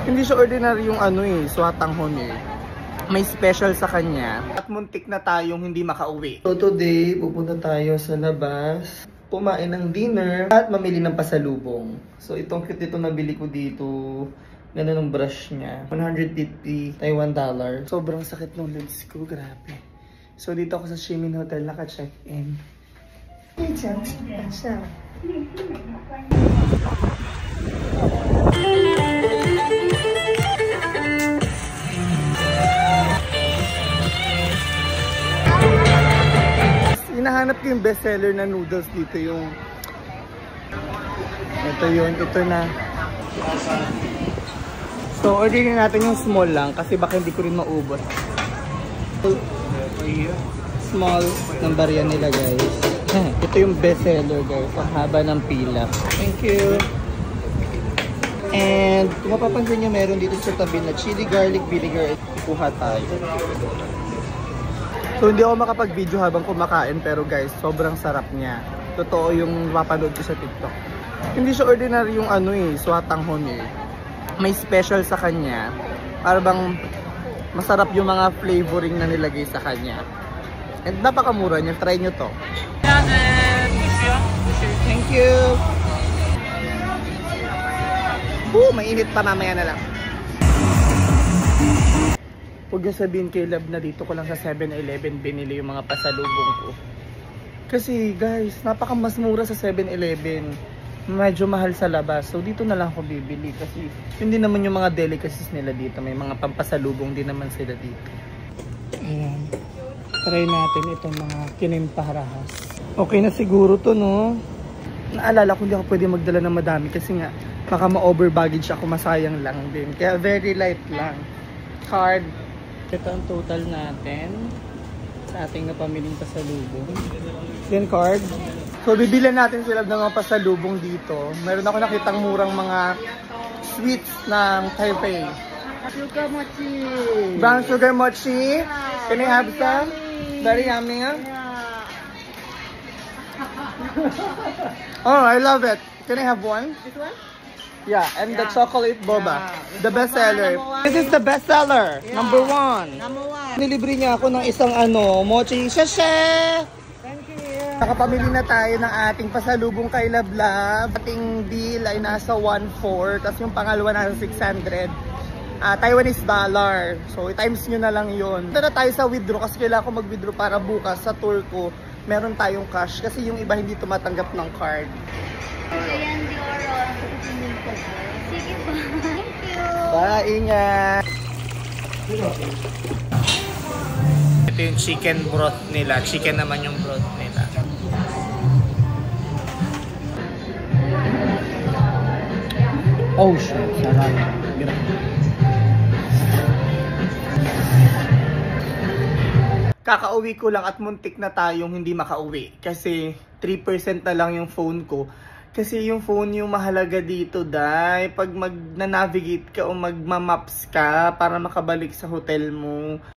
Hindi siya ordinary yung ano eh, swatanghon eh. May special sa kanya. At muntik na tayong hindi makauwi. So today, pupunta tayo sa labas, kumain ng dinner, at mamili ng pasalubong. So itong cute ito nabili ko dito. Ganda ng brush niya. 150 Taiwan dollar. Sobrang sakit ng lids ko, grabe. So dito ako sa Shimin Hotel, naka-check-in. Hinahanap ko yung bestseller na noodles dito, yung ito yun, ito na. So orderin natin yung small lang kasi baka hindi ko rin maubos. Small ng barya nila guys. Ito yung bestseller guys, ang haba ng pila. Thank you. And kung mapapansin nyo, meron dito sa tabi na chili garlic vinegar. Kuha tayo. So hindi ako makapag-video habang kumakain, pero guys, sobrang sarap niya. Totoo yung mapanood ko sa TikTok. Hindi siya ordinary yung ano eh, swatanghon eh. May special sa kanya. Para bang masarap yung mga flavoring na nilagay sa kanya. And napakamura niya, try nyo to. Thank you! Mainit pa, mamaya na lang. Huwag yung sabihin kay Love na dito ko lang sa 7-Eleven binili yung mga pasalubong ko. Kasi guys, napakamas mura sa 7-Eleven. Medyo mahal sa labas. So dito na lang ako bibili kasi hindi naman yung mga delicacies nila dito. May mga pampasalubong din naman sila dito. Ayan. Try natin itong mga kinimparahas. Okay na siguro to, no? Naalala ko hindi ako pwede magdala ng madami kasi nga baka ma-over baggage ako, masayang lang din. Kaya very light lang. Card. Ito ang total natin sa ating napamiling pasalubong. Then card. So bibilan natin sila ng mga pasalubong dito. Meron ako nakitang murang mga sweets ng Taipei. Sugar mochi. Brown sugar mochi. Can I have some? Very yummy, huh? Oh, I love it. Can I have one? This one? Yeah, and the chocolate boba. Yeah. The best seller. This is the best seller. Yeah. Number one. Number one. Nilibre niya ako ng isang mochi. Shasha! Thank you. Nakapamili na tayo ng ating pasalubong kay Lablab. Ating deal ay nasa 1.4. Tapos yung pangalawa nasa 600. Taiwanese dollar. So, times nyo na lang yun. Punta na tayo sa withdraw kasi kailangan ko mag-withdraw para bukas sa tour ko meron tayong cash. Kasi yung iba hindi tumatanggap ng card. Ayan, di oras. Sige po. Thank you. Bye, ingat. Ito yung chicken broth nila. Chicken naman yung broth nila. Oh shit, sarap. Kakauwi ko lang at muntik na tayong hindi makauwi. Kasi 3% na lang yung phone ko. Kasi yung phone yung mahalaga dito, dahil pag mag-navigate ka o magma-maps ka para makabalik sa hotel mo.